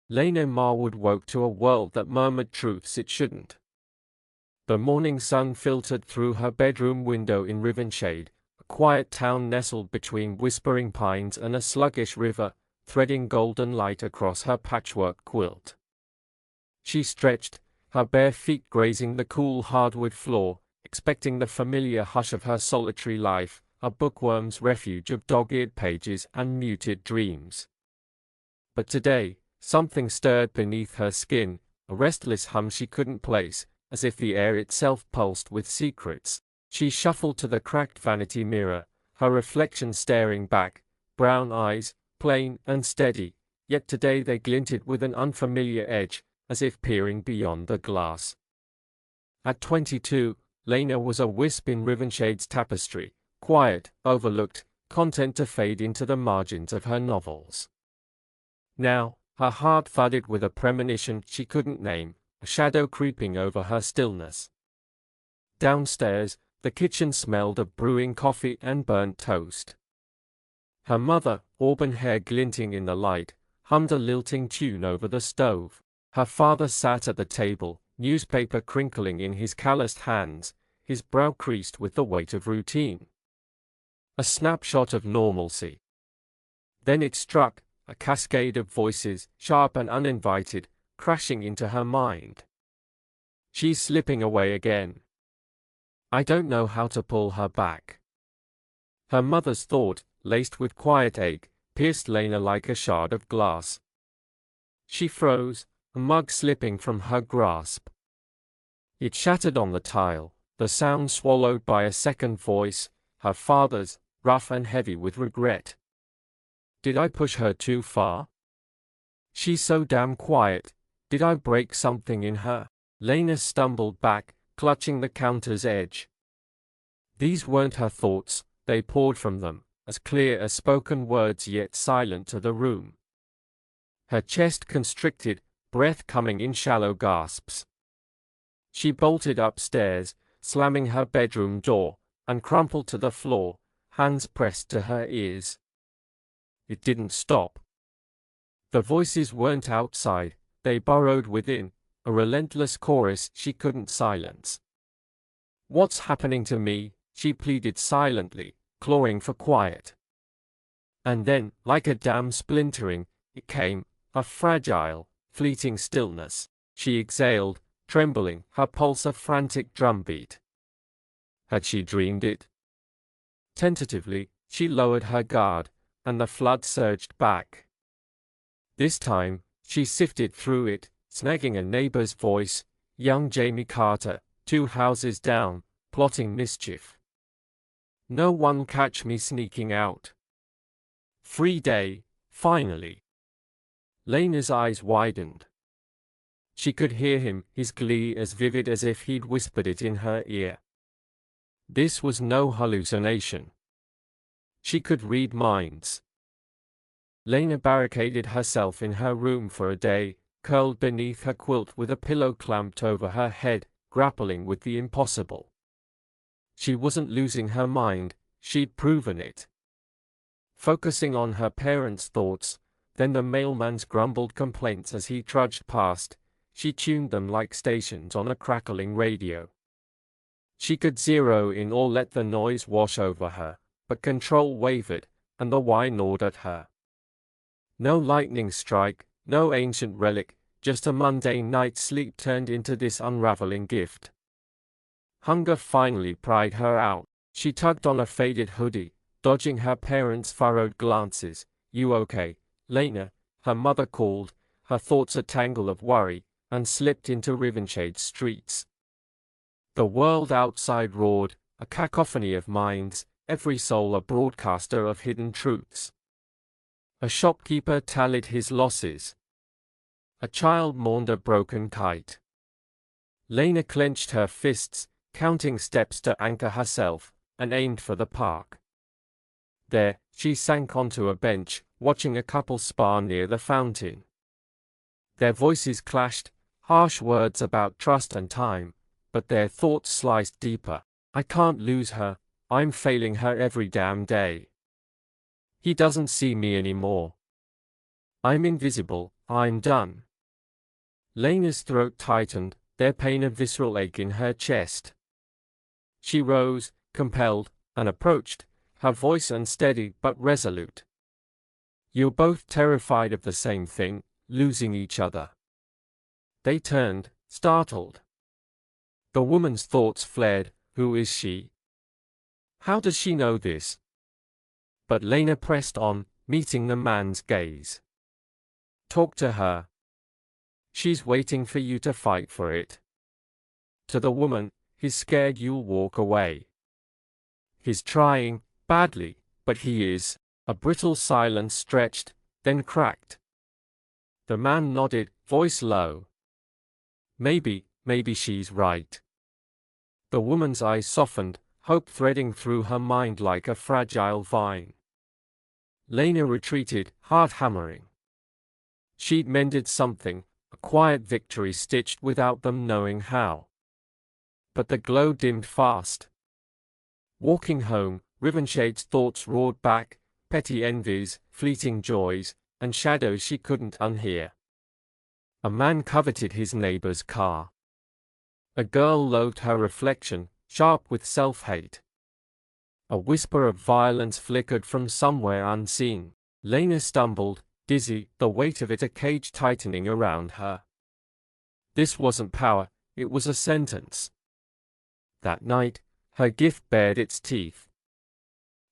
Lena Marwood woke to a world that murmured truths it shouldn't. The morning sun filtered through her bedroom window in Rivenshade, a quiet town nestled between whispering pines and a sluggish river, threading golden light across her patchwork quilt. She stretched, her bare feet grazing the cool hardwood floor, expecting the familiar hush of her solitary life, a bookworm's refuge of dog-eared pages and muted dreams. But today, something stirred beneath her skin, a restless hum she couldn't place, as if the air itself pulsed with secrets. She shuffled to the cracked vanity mirror, her reflection staring back, brown eyes, plain and steady, yet today they glinted with an unfamiliar edge, as if peering beyond the glass. At 22, Lena was a wisp in Rivenshade's tapestry, quiet, overlooked, content to fade into the margins of her novels. Now, her heart thudded with a premonition she couldn't name, a shadow creeping over her stillness. Downstairs, the kitchen smelled of brewing coffee and burnt toast. Her mother, auburn hair glinting in the light, hummed a lilting tune over the stove. Her father sat at the table, newspaper crinkling in his calloused hands, his brow creased with the weight of routine. A snapshot of normalcy. Then it struck, a cascade of voices, sharp and uninvited, crashing into her mind. She's slipping away again. I don't know how to pull her back. Her mother's thought, laced with quiet ache, pierced Lena like a shard of glass. She froze, a mug slipping from her grasp. It shattered on the tile, the sound swallowed by a second voice, her father's, rough and heavy with regret. Did I push her too far? She's so damn quiet. Did I break something in her? Lena stumbled back, clutching the counter's edge. These weren't her thoughts, they poured from them, as clear as spoken words yet silent to the room. Her chest constricted, breath coming in shallow gasps. She bolted upstairs, slamming her bedroom door, and crumpled to the floor, hands pressed to her ears. It didn't stop. The voices weren't outside, they burrowed within, a relentless chorus she couldn't silence. What's happening to me? She pleaded silently, clawing for quiet. And then, like a dam splintering, it came, a fragile, fleeting stillness. She exhaled, trembling, her pulse a frantic drumbeat. Had she dreamed it? Tentatively, she lowered her guard, and the flood surged back. This time, she sifted through it, snagging a neighbor's voice, young Jamie Carter, 2 houses down, plotting mischief. No one catch me sneaking out. Free day, finally. Lena's eyes widened. She could hear him, his glee as vivid as if he'd whispered it in her ear. This was no hallucination. She could read minds. Lena barricaded herself in her room for a day, curled beneath her quilt with a pillow clamped over her head, grappling with the impossible. She wasn't losing her mind, she'd proven it. Focusing on her parents' thoughts, then the mailman's grumbled complaints as he trudged past, she tuned them like stations on a crackling radio. She could zero in or let the noise wash over her, but control wavered, and the why gnawed at her. No lightning strike, no ancient relic, just a mundane night's sleep turned into this unraveling gift. Hunger finally pried her out. She tugged on a faded hoodie, dodging her parents' furrowed glances. You okay, Lena? Her mother called, her thoughts a tangle of worry, and slipped into Rivenshade streets. The world outside roared, a cacophony of minds, every soul a broadcaster of hidden truths. A shopkeeper tallied his losses. A child mourned a broken kite. Lena clenched her fists, counting steps to anchor herself, and aimed for the park. There, she sank onto a bench, watching a couple spar near the fountain. Their voices clashed, harsh words about trust and time, but their thoughts sliced deeper. I can't lose her, I'm failing her every damn day. He doesn't see me anymore. I'm invisible, I'm done. Lena's throat tightened, there pain a visceral ache in her chest. She rose, compelled, and approached, her voice unsteady but resolute. You're both terrified of the same thing, losing each other. They turned, startled. The woman's thoughts flared. Who is she? How does she know this? But Lena pressed on, meeting the man's gaze. Talk to her. She's waiting for you to fight for it. To the woman, he's scared you'll walk away. He's trying, badly, but he is. A brittle silence stretched, then cracked. The man nodded, voice low. Maybe she's right. The woman's eyes softened, hope threading through her mind like a fragile vine. Lena retreated, heart hammering. She'd mended something, a quiet victory stitched without them knowing how. But the glow dimmed fast. Walking home, Rivenshade's thoughts roared back, petty envies, fleeting joys, and shadows she couldn't unhear. A man coveted his neighbor's car. A girl loathed her reflection, sharp with self-hate. A whisper of violence flickered from somewhere unseen. Lena stumbled, dizzy, the weight of it a cage tightening around her. This wasn't power, it was a sentence. That night, her gift bared its teeth.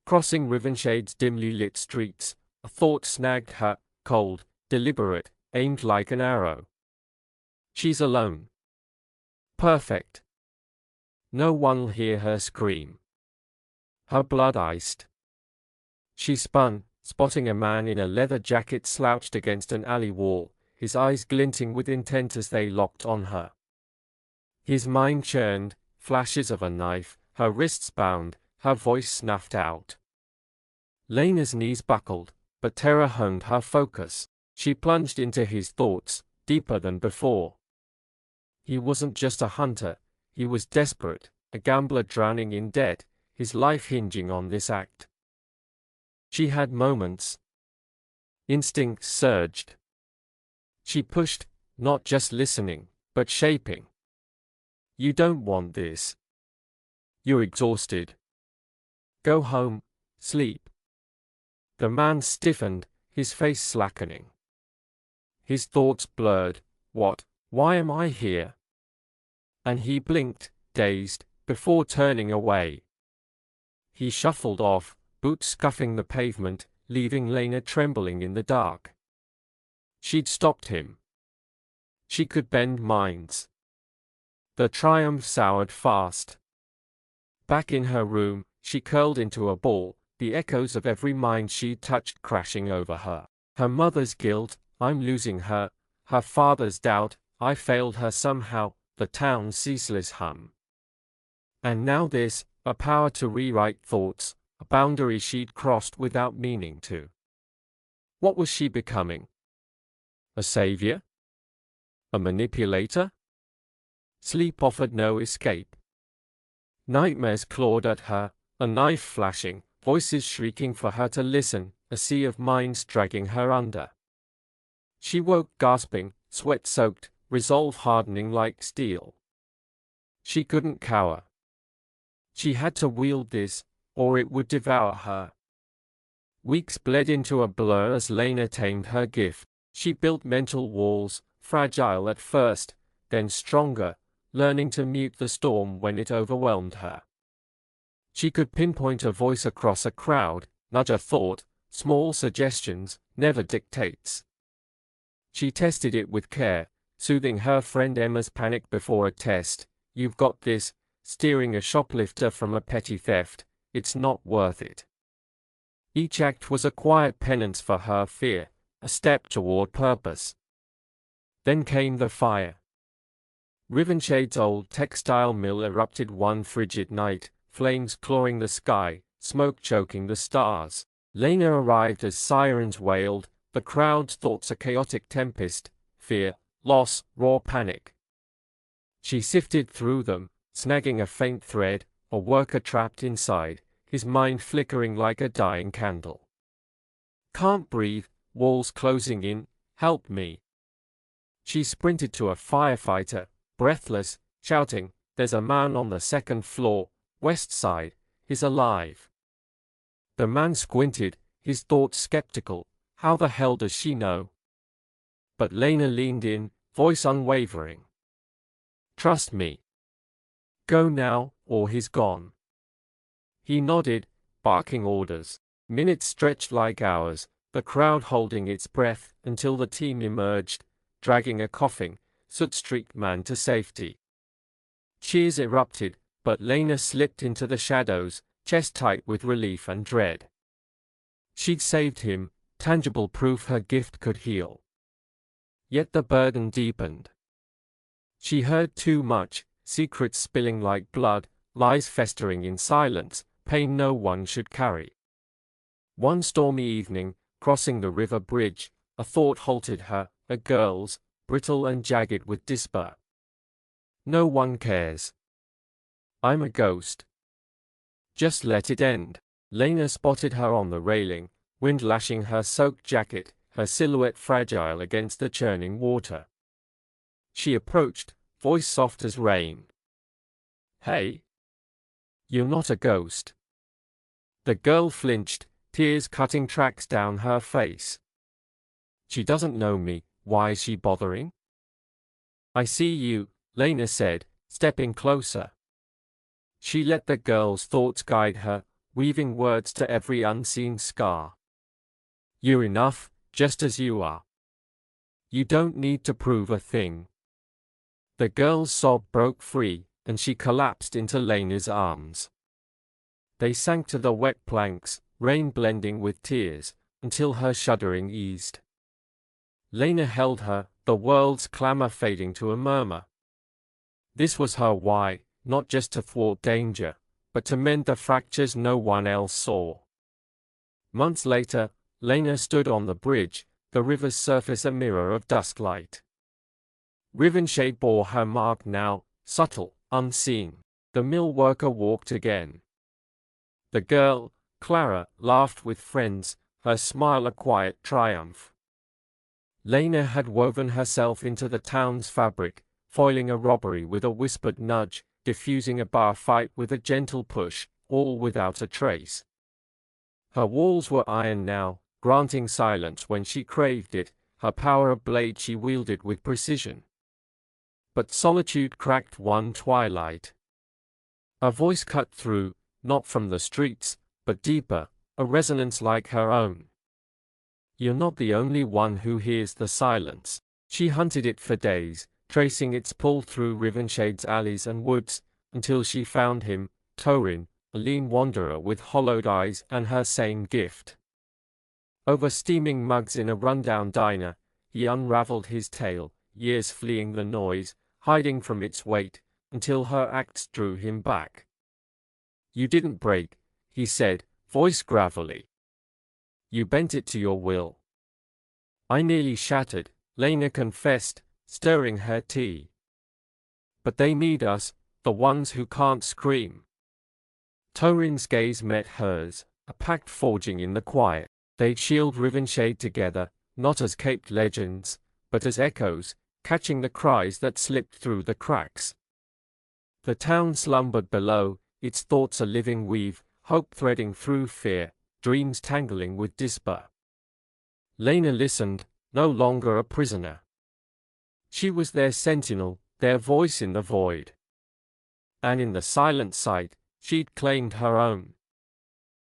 Crossing Rivenshade's dimly lit streets, a thought snagged her, cold, deliberate, aimed like an arrow. She's alone. Perfect. No one'll hear her scream. Her blood iced. She spun, spotting a man in a leather jacket slouched against an alley wall, his eyes glinting with intent as they locked on her. His mind churned, flashes of a knife, her wrists bound, her voice snuffed out. Lena's knees buckled, but terror honed her focus. She plunged into his thoughts, deeper than before. He wasn't just a hunter, he was desperate, a gambler drowning in debt, his life hinging on this act. She had moments. Instincts surged. She pushed, not just listening, but shaping. You don't want this. You're exhausted. Go home, sleep. The man stiffened, his face slackening. His thoughts blurred. What? Why am I here? And he blinked, dazed, before turning away. He shuffled off, boots scuffing the pavement, leaving Lena trembling in the dark. She'd stopped him. She could bend minds. The triumph soured fast. Back in her room, she curled into a ball, the echoes of every mind she'd touched crashing over her. Her mother's guilt, I'm losing her. Her father's doubt, I failed her somehow, the town's ceaseless hum. And now this, a power to rewrite thoughts, a boundary she'd crossed without meaning to. What was she becoming? A savior? A manipulator? Sleep offered no escape. Nightmares clawed at her, a knife flashing, voices shrieking for her to listen, a sea of minds dragging her under. She woke gasping, sweat-soaked, resolve hardening like steel. She couldn't cower. She had to wield this, or it would devour her. Weeks bled into a blur as Lena tamed her gift. She built mental walls, fragile at first, then stronger, learning to mute the storm when it overwhelmed her. She could pinpoint a voice across a crowd, nudge a thought, small suggestions, never dictates. She tested it with care, soothing her friend Emma's panic before a test. You've got this, steering a shoplifter from a petty theft, it's not worth it. Each act was a quiet penance for her fear, a step toward purpose. Then came the fire. Rivenshade's old textile mill erupted one frigid night, flames clawing the sky, smoke choking the stars. Lena arrived as sirens wailed, the crowd's thoughts a chaotic tempest, fear, loss, raw panic. She sifted through them, snagging a faint thread, a worker trapped inside, his mind flickering like a dying candle. Can't breathe, walls closing in, Help me. She sprinted to a firefighter, breathless, shouting, "There's a man on the second floor, west side, he's alive." The man squinted, his thoughts skeptical. How the hell does she know? But Lena leaned in, voice unwavering. "Trust me. Go now, or he's gone." He nodded, barking orders. Minutes stretched like hours, the crowd holding its breath, until the team emerged, dragging a coughing, soot-streaked man to safety. Cheers erupted, but Lena slipped into the shadows, chest tight with relief and dread. She'd saved him, tangible proof her gift could heal. Yet the burden deepened. She heard too much, secrets spilling like blood, lies festering in silence, pain no one should carry. One stormy evening, crossing the river bridge, a thought halted her, a girl's, brittle and jagged with despair. "No one cares. I'm a ghost. Just let it end." Lena spotted her on the railing, wind lashing her soaked jacket, her silhouette fragile against the churning water. She approached, voice soft as rain. "Hey. You're not a ghost." The girl flinched, tears cutting tracks down her face. "She doesn't know me, why is she bothering?" "I see you," Lena said, stepping closer. She let the girl's thoughts guide her, weaving words to every unseen scar. "You're enough, just as you are. You don't need to prove a thing." The girl's sob broke free, and she collapsed into Lena's arms. They sank to the wet planks, rain blending with tears, until her shuddering eased. Lena held her, the world's clamor fading to a murmur. This was her why, not just to thwart danger, but to mend the fractures no one else saw. Months later, Lena stood on the bridge, the river's surface a mirror of dusklight. Rivenshade bore her mark now, subtle, unseen. The mill worker walked again. The girl, Clara, laughed with friends, her smile a quiet triumph. Lena had woven herself into the town's fabric, foiling a robbery with a whispered nudge, diffusing a bar fight with a gentle push, all without a trace. Her walls were iron now, granting silence when she craved it, her power a blade she wielded with precision. But solitude cracked one twilight. A voice cut through, not from the streets, but deeper, a resonance like her own. "You're not the only one who hears the silence." She hunted it for days, tracing its pull through Rivenshade's alleys and woods, until she found him, Torin, a lean wanderer with hollowed eyes and her same gift. Over steaming mugs in a rundown diner, he unraveled his tale, years fleeing the noise, hiding from its weight, until her acts drew him back. "You didn't break," he said, voice gravelly. "You bent it to your will." "I nearly shattered," Lena confessed, stirring her tea. "But they need us, the ones who can't scream." Torin's gaze met hers, a pact forging in the quiet. They'd shield Rivenshade together, not as caped legends, but as echoes, catching the cries that slipped through the cracks. The town slumbered below, its thoughts a living weave, hope threading through fear, dreams tangling with despair. Lena listened, no longer a prisoner. She was their sentinel, their voice in the void. And in the silent sight, she'd claimed her own.